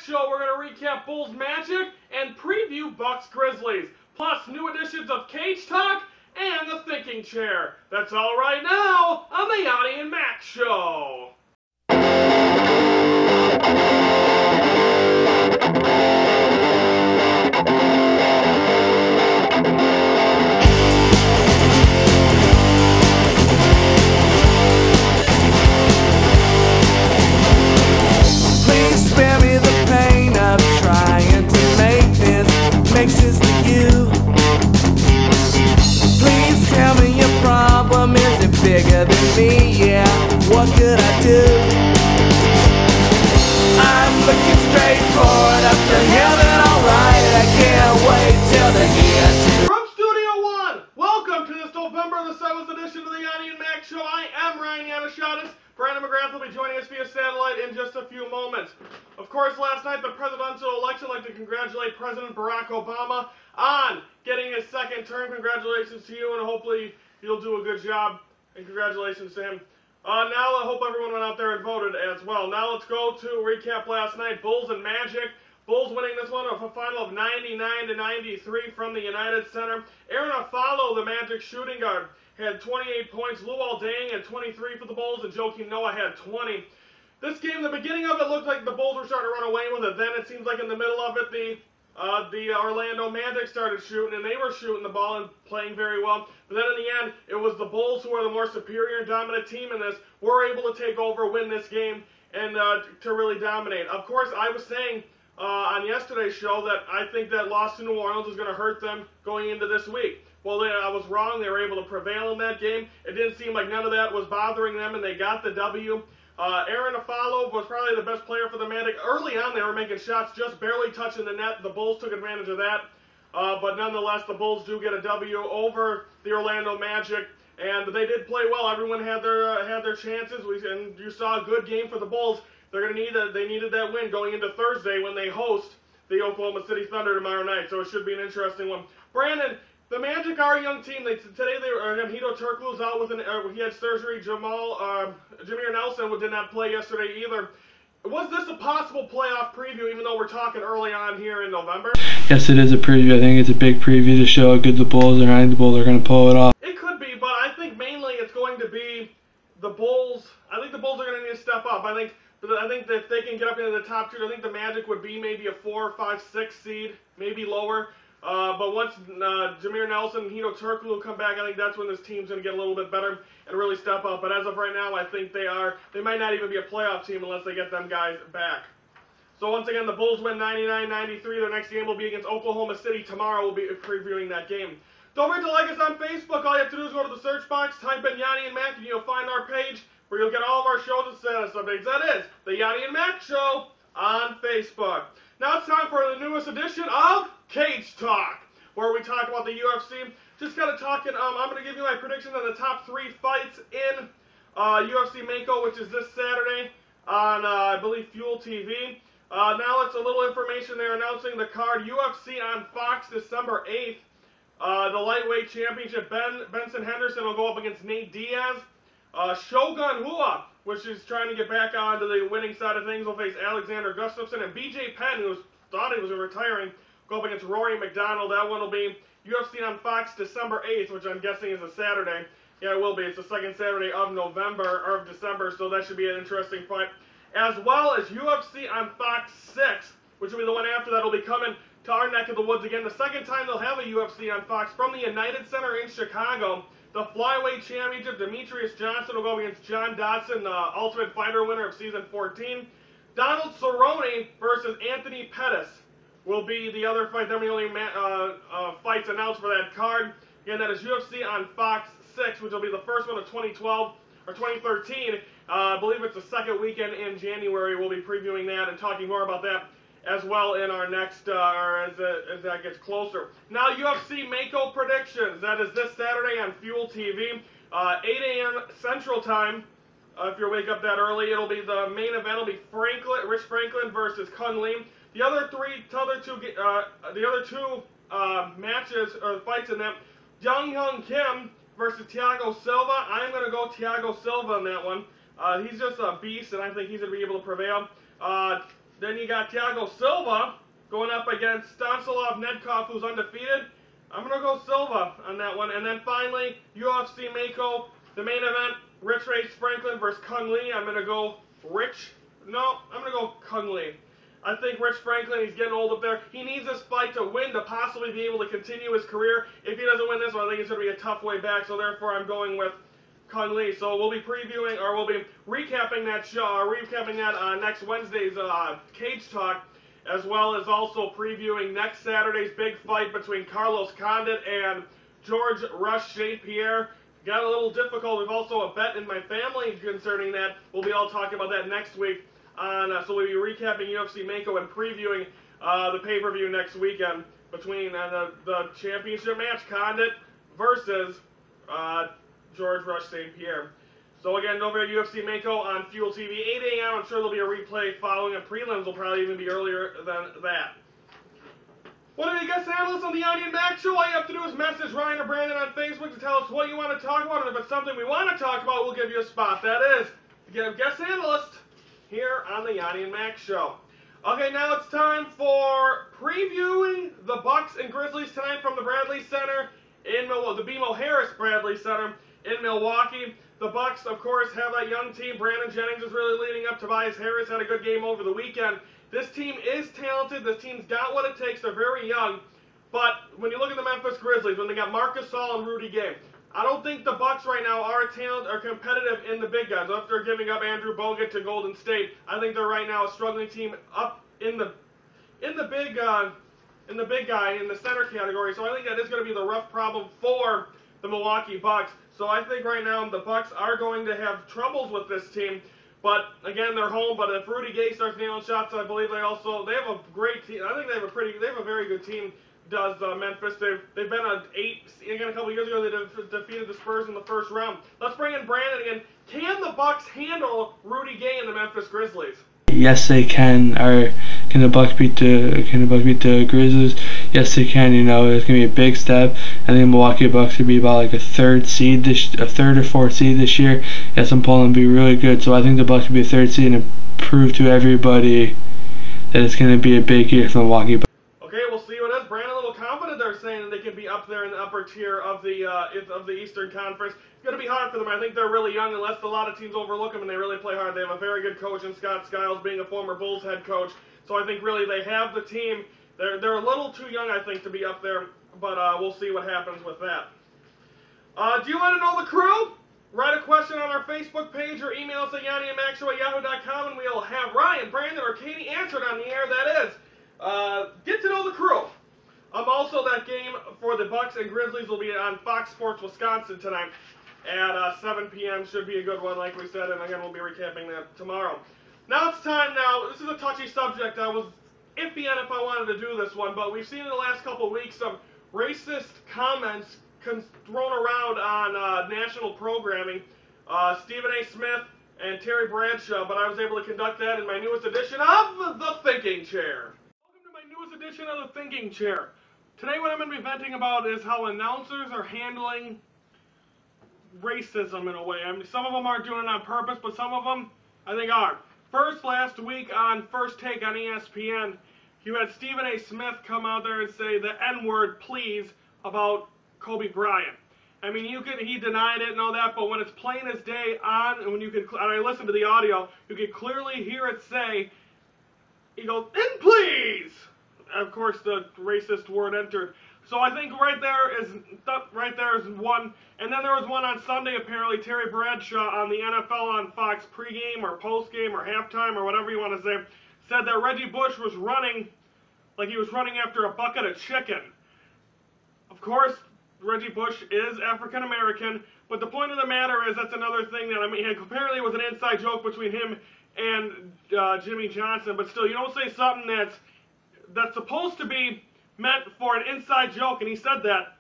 Show, we're going to recap Bulls Magic and preview Bucks Grizzlies, plus new editions of Cage Talk and the Thinking Chair. That's all right now on the Yoni Mac Show. Sense to you. Please tell me your problem isn't bigger than me. Yeah, what could I do? I'm looking straight forward up to heaven. Alright, I can't wait till the end. From Studio 1, welcome to this November the 7th edition of the Yoni Mac Show. I am Ryan Yanishatis. Brandon McGrath will be joining us via satellite in just a few moments. Of course, last night, the presidential election, I'd like to congratulate President Barack Obama on getting his second term. Congratulations to you, and hopefully you'll do a good job, and congratulations to him. Now, I hope everyone went out there and voted as well. Now let's go to recap last night. Bulls and Magic. Bulls winning this one with a final of 99-93 from the United Center. Aaron Afalo, the Magic shooting guard, had 28 points. Luol Deng had 23 for the Bulls, and Joakim Noah had 20. This game, the beginning of it looked like the Bulls were starting to run away with it. Then it seems like in the middle of it, the Orlando Magic started shooting, and they were shooting the ball and playing very well. But then in the end, it was the Bulls who were the more superior and dominant team in this, were able to take over, win this game, and to really dominate. Of course, I was saying on yesterday's show that I think that loss to New Orleans is going to hurt them going into this week. Well, I was wrong. They were able to prevail in that game. It didn't seem like none of that was bothering them, and they got the W. Aaron Afalo was probably the best player for the Magic. Early on, they were making shots just barely touching the net. The Bulls took advantage of that. But nonetheless, the Bulls do get a W over the Orlando Magic, and they did play well. Everyone had their chances, and you saw a good game for the Bulls. They're going to need that. They needed that win going into Thursday when they host the Oklahoma City Thunder tomorrow night. So it should be an interesting one. Brandon, the Magic are a young team. Today Hedo Turkoglu's out with he had surgery. Jameer Nelson did not play yesterday either. Was this a possible playoff preview, even though we're talking early on here in November? Yes, it is a preview. I think it's a big preview to show how good the Bulls are. I think the Bulls are going to pull it off. It could be, but I think mainly it's going to be the Bulls. I think the Bulls are going to need to step up. I think that if they can get up into the top tier, I think the Magic would be maybe a 4, 5, 6 seed, maybe lower. But once Jameer Nelson and Hedo Turkoglu come back, I think that's when this team's going to get a little bit better and really step up. But as of right now, I think they might not even be a playoff team unless they get them guys back. So once again, the Bulls win 99-93. Their next game will be against Oklahoma City tomorrow. We'll be previewing that game. Don't forget to like us on Facebook. All you have to do is go to the search box, type in Yoni and Mac, and you'll find our page where you'll get all of our shows and status updates. That is the Yoni and Mac Show on Facebook. Now it's time for the newest edition of Cage Talk, where we talk about the UFC. Just kind of talking, I'm going to give you my prediction on the top 3 fights in UFC Mako, which is this Saturday on, I believe, Fuel TV. Now it's a little information. They're announcing the card. UFC on Fox December 8th. The lightweight championship, Benson Henderson will go up against Nate Diaz. Shogun Rua, which is trying to get back onto the winning side of things, will face Alexander Gustafsson. And BJ Penn, who thought he was retiring, go up against Rory McDonald. That one will be UFC on Fox December 8th, which I'm guessing is a Saturday. Yeah, it will be. It's the second Saturday of December, so that should be an interesting fight. As well as UFC on Fox 6, which will be the one after that, will be coming to our neck of the woods again. The second time they'll have a UFC on Fox from the United Center in Chicago. The flyweight championship, Demetrius Johnson will go against John Dodson, the Ultimate Fighter winner of Season 14. Donald Cerrone versus Anthony Pettis will be the other fight. They're the only fights announced for that card. Again, that is UFC on Fox 6, which will be the first one of 2012 or 2013. I believe it's the second weekend in January. We'll be previewing that and talking more about that as well in our next, as that gets closer. Now, UFC Mako predictions. That is this Saturday on Fuel TV, 8 a.m. Central Time. If you wake up that early, it'll be the main event. It'll be Rich Franklin versus Kung Lee. The other two matches or fights in that, Jung Hyun Kim versus Thiago Silva. I'm going to go Thiago Silva in that one. He's just a beast, and I think he's going to be able to prevail. Then you got Thiago Silva going up against Stanislav Nedkov, who's undefeated. I'm going to go Silva on that one. And then finally, UFC Mako, the main event, Rich Franklin versus Kung Lee. I'm going to go I'm going to go Kung Lee. I think Rich Franklin, he's getting old up there. He needs this fight to win to possibly be able to continue his career. If he doesn't win this one, I think it's going to be a tough way back. So therefore, I'm going with Kung Lee. So we'll be recapping that show, next Wednesday's Cage Talk, as well as also previewing next Saturday's big fight between Carlos Condit and George Rush St. Pierre. Got a little difficult. We've also a bet in my family concerning that. We'll be all talking about that next week. So we'll be recapping UFC Mako and previewing the pay-per-view next weekend between the championship match, Condit versus George Rush St. Pierre. So again, don't forget UFC Mako on Fuel TV, 8 a.m. I'm sure there'll be a replay following, and prelims will probably even be earlier than that. What are you guest analysts on the Yoni Mac Show? All you have to do is message Ryan or Brandon on Facebook to tell us what you want to talk about, and if it's something we want to talk about, we'll give you a spot. That is, to get a guest analyst here on the Yoni and Mac Show. Okay, now it's time for previewing the Bucks and Grizzlies tonight from the Bradley Center in Milwaukee, the BMO Harris Bradley Center in Milwaukee. The Bucks, of course, have that young team. Brandon Jennings is really leading up. Tobias Harris had a good game over the weekend. This team is talented. This team's got what it takes. They're very young. But when you look at the Memphis Grizzlies, when they got Marcus Gasol and Rudy Gay, I don't think the Bucks right now are competitive in the big guys. After giving up Andrew Bogut to Golden State, I think they're right now a struggling team up in the big guy in the center category. So I think that is going to be the rough problem for the Milwaukee Bucks. So I think right now the Bucks are going to have troubles with this team. But again, they're home. But if Rudy Gay starts nailing shots, I believe they have a great team. I think they have a very good team. Does Memphis? They've been an 8 again a couple years ago. They defeated the Spurs in the first round. Let's bring in Brandon again. Can the Bucks handle Rudy Gay and the Memphis Grizzlies? Yes, they can. Can the Bucks beat the Grizzlies? Yes, they can. You know, it's gonna be a big step. I think Milwaukee Bucks could be about like a third or fourth seed this year. Yes, I'm pulling them to be really good. So I think the Bucks could be a third seed and prove to everybody that it's gonna be a big year for the Milwaukee Bucks. Okay, we'll see what it is. Brandon, a little confident they're saying that they can be up there in the upper tier of the Eastern Conference. It's going to be hard for them. I think they're really young, unless a lot of teams overlook them and they really play hard. They have a very good coach in Scott Skiles, being a former Bulls head coach. So I think really they have the team. They're a little too young, I think, to be up there, but we'll see what happens with that. Do you want to know the crew? Write a question on our Facebook page or email us at YoniandMacShow@yahoo.com, and we'll have Ryan, Brandon, or Katie answered on the air. That is. Get to know the crew. Also, that game for the Bucks and Grizzlies will be on Fox Sports Wisconsin tonight at 7 p.m. Should be a good one, like we said, and again, we'll be recapping that tomorrow. Now it's time. Now, this is a touchy subject. I was iffy on if I wanted to do this one, but we've seen in the last couple of weeks some racist comments thrown around on national programming. Stephen A. Smith and Terry Bradshaw, but I was able to conduct that in my newest edition of The Thinking Chair. Welcome to my newest edition of The Thinking Chair. Today what I'm going to be venting about is how announcers are handling racism in a way. I mean, some of them aren't doing it on purpose, but some of them, I think, are. First, last week on First Take on ESPN, you had Stephen A. Smith come out there and say the N-word, please, about Kobe Bryant. I mean, he denied it and all that, but when it's plain as day on, and and I listened to the audio, you could clearly hear it say, he goes, and please! Of course, the racist word entered. So I think right there is one. And then there was one on Sunday, apparently, Terry Bradshaw on the NFL on Fox pregame or postgame or halftime or whatever you want to say, said that Reggie Bush was running like he was running after a bucket of chicken. Of course, Reggie Bush is African American, but the point of the matter is that's another thing that, I mean, apparently it was an inside joke between him and Jimmy Johnson, but still, you don't say something that's supposed to be meant for an inside joke, and he said that.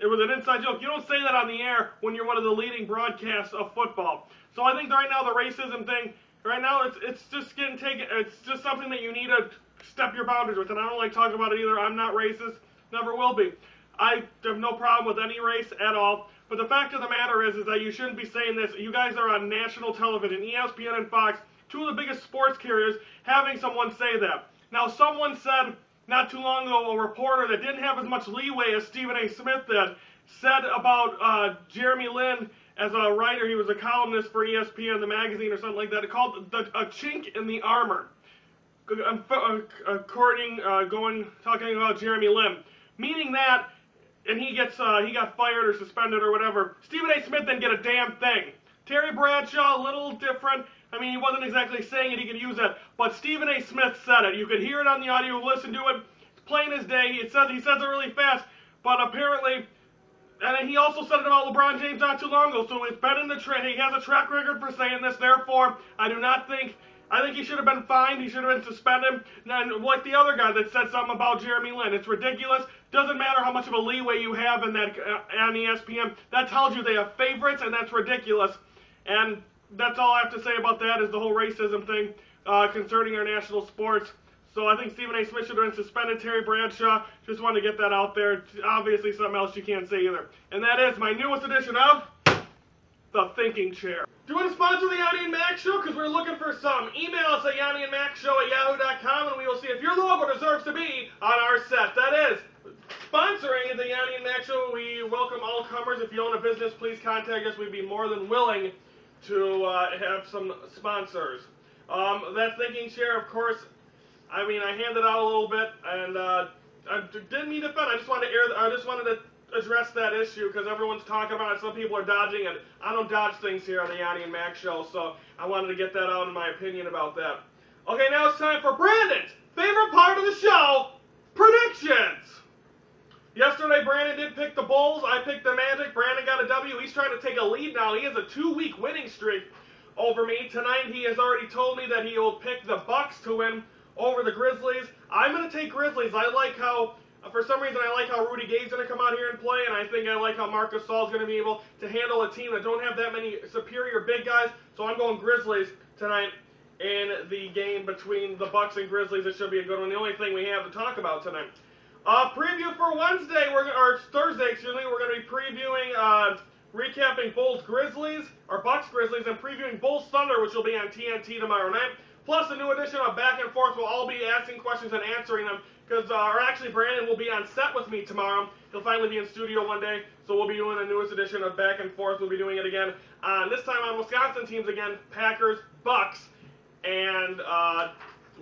It was an inside joke. You don't say that on the air when you're one of the leading broadcasts of football. So I think right now the racism thing, right now it's just getting taken, it's just something that you need to step your boundaries with, and I don't like talking about it either. I'm not racist, never will be. I have no problem with any race at all, but the fact of the matter is that you shouldn't be saying this. You guys are on national television, ESPN and Fox, two of the biggest sports carriers, having someone say that. Now, someone said not too long ago, a reporter that didn't have as much leeway as Stephen A. Smith did, said about Jeremy Lin as a writer, he was a columnist for ESPN, the magazine or something like that, called a chink in the armor. Talking about Jeremy Lin, meaning that, and he got fired or suspended or whatever. Stephen A. Smith didn't get a damn thing. Terry Bradshaw, a little different. I mean, he wasn't exactly saying it, he could use it, but Stephen A. Smith said it. You could hear it on the audio, listen to it. It's plain as day. He says it really fast, but apparently, and then he also said it about LeBron James not too long ago, so it's been in the trend. He has a track record for saying this, therefore, I think he should have been fined, he should have been suspended, and like the other guy that said something about Jeremy Lin. It's ridiculous. Doesn't matter how much of a leeway you have in that on ESPN. That tells you they have favorites, and that's ridiculous. And that's all I have to say about that, is the whole racism thing concerning our national sports. So I think Stephen A. Smith should have been suspended. Terry Bradshaw, just wanted to get that out there. Obviously something else you can't say either. And that is my newest edition of The Thinking Chair. Do you want to sponsor the Yoni Mac Show? Because we're looking for some. Email us at yoniandmacshow@yahoo.com, and we will see if your logo deserves to be on our set. That is, sponsoring the Yoni and Mac Show, we welcome all comers. If you own a business, please contact us. We'd be more than willing to have some sponsors. That Thinking Chair, of course, I mean, I handed out a little bit, and I didn't mean to offend. I just wanted to address that issue because everyone's talking about it. Some people are dodging it. I don't dodge things here on the Yoni and Mac Show, so I wanted to get that out in my opinion about that. Okay, now it's time for Brandon's favorite part of the show, predictions. Yesterday, Brandon did pick the Bulls. I picked the Magic. Brandon got a W. He's trying to take a lead now. He has a 2-week winning streak over me. Tonight, he has already told me that he will pick the Bucks to win over the Grizzlies. I'm going to take Grizzlies. I like how, for some reason, I like how Rudy Gay's going to come out here and play, and I think I like how Marc Gasol's going to be able to handle a team that don't have that many superior big guys. So I'm going Grizzlies tonight in the game between the Bucks and Grizzlies. It should be a good one. The only thing we have to talk about tonight. Preview for Wednesday, or Thursday, excuse me, we're going to be previewing, recapping Bulls Grizzlies, or Bucks Grizzlies, and previewing Bulls Thunder, which will be on TNT tomorrow night. Plus a new edition of Back and Forth. We'll all be asking questions and answering them, because, or actually Brandon will be on set with me tomorrow. He'll finally be in studio one day, so we'll be doing the newest edition of Back and Forth. We'll be doing it again, this time on Wisconsin teams again, Packers, Bucks, and,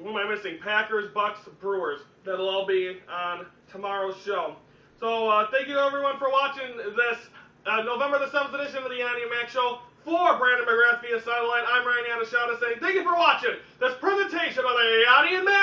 who am I missing? Packers, Bucks, Brewers. That'll all be on tomorrow's show. So, thank you everyone for watching this November the 7th edition of the Yoni Mac Show. For Brandon McGrath via satellite, I'm Ryan Yanishada saying thank you for watching this presentation of the Yoni and Mac